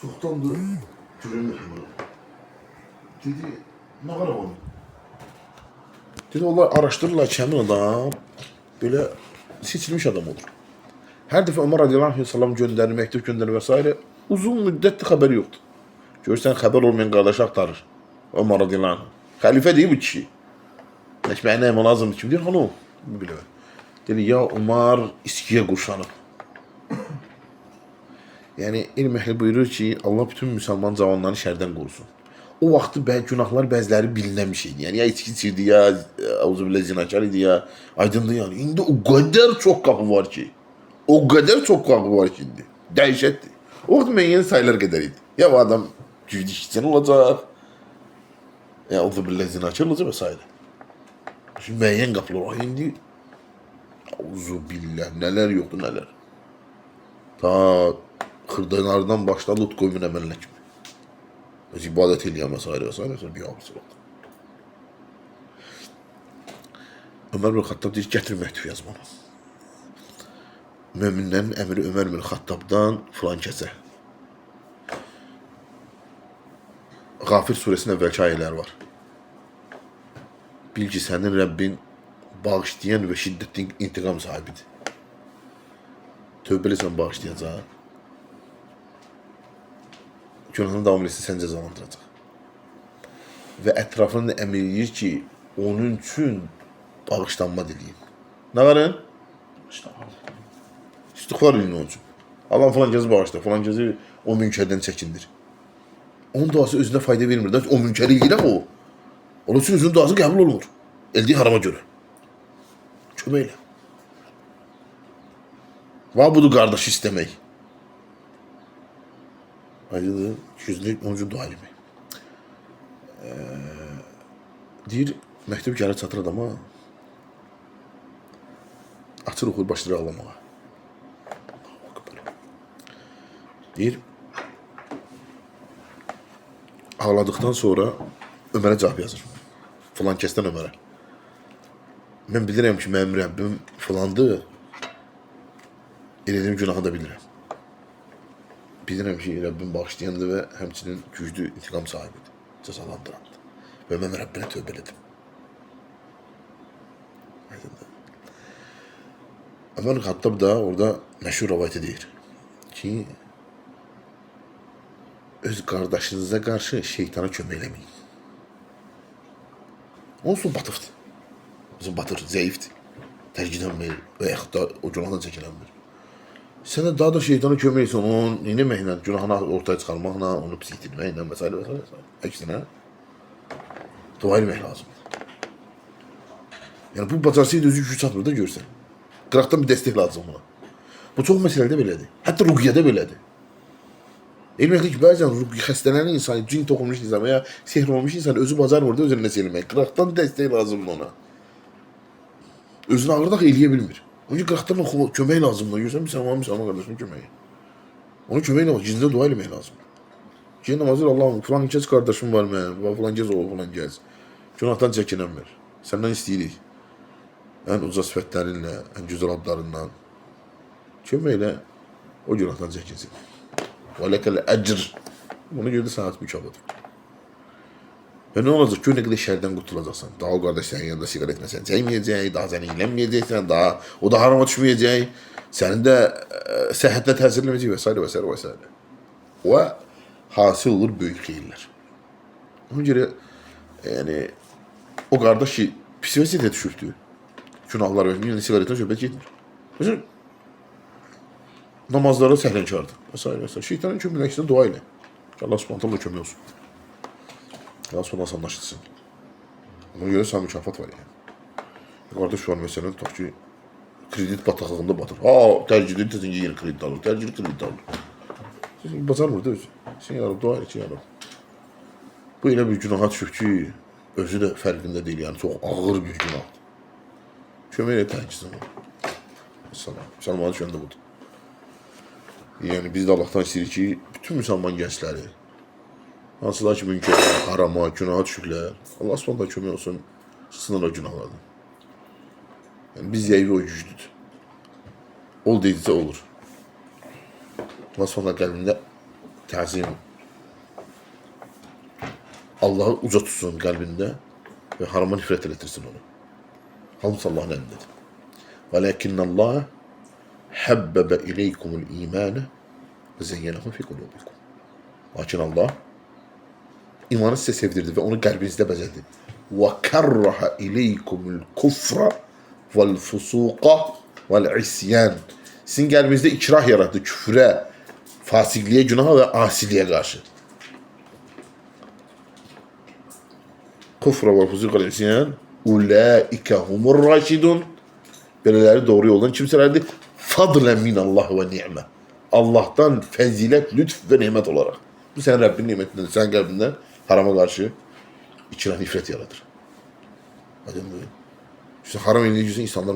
Çoxdandır görünmür bunu. Dedi, nə var onu? Dedi, onlar araşdırırlar ki, həmin adam belə seçilmiş adam olur. Hər dəfə Ömər radiyallahu anh göndərir, məktub göndərir və s. Uzun müddətli xəbəri yoxdur. Görürsən, xəbər olmayan qardaşı axtarır. Ömər radiyallahu anh. Xəlifə deyib bu kişi. Nəkməyə nəyəm lazımdır ki? Deyir, hanı o? Bilə. Dedi, ya Ömər iskiyə qurşanıb. Yəni, ilm əhli buyurur ki, Allah bütün müsəlman cavanlarını şərdən qorusun. O vaxtı günahlar bəziləri bilinən bir şeydir. Yəni, ya içki içirdi, ya auzubillah zinakar idi, ya aydındır yəni. İndi o qədər çox qapı var ki. O qədər çox qapı var ki indi. Dəhşətdir. O vaxt müəyyən sayılar qədər idi. Ya o adam güclü işçən olacaq, ya auzubillah zinakar olacaq və s. Şimdi müəyyən qapılar var. İndi auzubillah nələr yoxdur, nələr. Ta xırdalardan başla lut qoymun əməlinə kimi. Öz ibadət eləyən və s. bir abisi var. Ömər bin Xattab deyir, gətir məktub yazmanı. Möminlərin əmri Ömər bin Xattabdan filan kəsə. Qafir suresinin əvvəlki ayələr var. Bil ki, sənin Rəbbin bağışlayan və şiddətli intiqam sahibidir. Tövbəli sən bağışlayacaq. Günahını davam etsin, sən cəzalandıracaq. Və ətrafında əmr edir ki, onun üçün bağışlanma diləyin. Nə varın? İstiğfar edin onun üçün. Allah falan gəzi bağışla, falan gəzi o münkərdən çəkindir. Onun duası özünə fayda vermir. O münkəri eləyirəm o. Onun üçün özünün duası qəbul olunur. Eldiyi harama görə. Köməklə. Və budur qardaşı istəmək. Aydındır, yüzlük onun üçün dua eləmək. Deyir, məktub gəlir çatır adama. Açır oxur, başlayır ağlamağa. Deyir, ağladıqdan sonra Ömərə cavab yazır. Falan kəsdən Ömərə. Mən bilirəm ki, mənim Rəbbim filandır. Elədiyim günahı da bilirəm. Bilirəm ki, Rəbbim bağışlayandır və həmçinin güclü intiqam sahibidir. Cəzalandırandır. Və mən Rəbbinə tövbə elədim. Ömər Xattab da orada məşhur rəvayəti deyir ki, öz qardaşınıza qarşı şeytana kömək eləməyin. Onun üçün batıqdır. Bizim batır, zəifdir. Tərgidənmir və yaxud da o günahdan çəkinənmir. Sən də daha da şeytana kömək etsin, onun eləməklə, günahını ortaya çıxarmaqla, onu pis itirməklə və s. Əksinə, dua eləmək lazımdır. Yəni, bu bacarsıydı özü gücü çatmır da görsən. Qıraqdan bir dəstək lazım buna. Bu çox məsələdə belədir. Hətta ruqiyyədə belədir. Elməkdir ki, bəzən xəstələnən insan, cin toxunmuş insan və ya sehr olmuş insan özü bacarmır da özünə nəsə eləmək. Qıraqdan dəstək lazımdır ona. Özünü ağırdaq eləyə bilmir. Onun qıraqdan kömək lazımdır. Görsən, müsəlman qardaşının köməyi. Onu kömək lazım, gizlidə dua eləmək lazımdır. Ki, namazır Allah'ım, filan kəs qardaşım var mənim, filan kəs olur, filan kəs. Günahdan çəkinənmir. Səndən istəyirik. Ən uca sifətlərinlə, ən güzel adlarından köməklə o günahdan çəkinsin. Və ləkəl əcr. Bunu gördü sənət mükafatı. Və nə olacaq ki, o nə qədər şərdən qurtulacaqsan. Daha o qardaş sənin yanında siqar etməsən çəyməyəcək, daha səni ilənməyəcəksən, o da harama düşməyəcək, sənin də səhhətinə təsir eləməyəcək və s. və s. və s. Və hasil olur böyük xeyirlər. Ona görə, yəni, o qardaş ki, pis vəziyyətə düşübdür. Günahlar və yəni siqaretdən söhbət getmir. Məsələn, namazlara səhlənkardır və s. və s. Şeytanın kömürün əksinə dua ilə. Allah subhanətlə kömək olsun. Allah subhanətlə anlaşılsın. Ona görə sən mükafat var yəni. Qardaş var məsələn, tutaq ki, kredit bataqlığında batır. Tərcüdür, tezin yeni kredit alır, tərcüdür kredit alır. Bacarmır da özü. Sən yarab, dua elə ki, yarab. Bu elə bir günaha düşüb ki, özü də fərqində deyil, yəni çox ağır bir günahdır. Kömək elə təhkizən olur. Müsəlmanın düşən də budur. Yəni, biz də Allahdan istəyirik ki, bütün müsəlman gəncləri, hansılar ki, münkərlər, harama, günaha düşüklər, Allah subhanətlə kömək olsun, çıxsınlar o günahlardan. Yəni, biz yəyi o güclüdür. Ol dedikcə olur. Allah subhanətlə qəlbində təzim. Allah'ı uca tutsun kalbinde ve harama nifret ettirsin onu. Halbuki Allah'ın elindedir. وَلَكِنَّ اللّٰهَ حَبَّبَ اِلَيْكُمُ الْا۪يمَانَ وَزَيَّنَهُ فِي قُلُوبِكُمْ. Lakin Allah imanı size sevdirdi ve onu kalbinizde bezedi. وَكَرَّهَ اِلَيْكُمُ الْكُفْرَ وَالْفُسُوقَ وَالْعِسْيَانِ. Sizin kalbinizde ikrah yarattı küfre, fasikliğe, günaha ve asiliğe karşı. Kufra ve fuzuq ve isyan ulaike humur raşidun. Böyleleri doğru yoldan kimselerdi. Fadlen minallah ve ni'me. Allah'tan fezilet, lütf ve nimet olarak. Bu senin Rabbinin nimetinden, sen kalbinden harama karşı içine nifret yaratır. Hadi böyle. İşte haram ediyorsun insanlar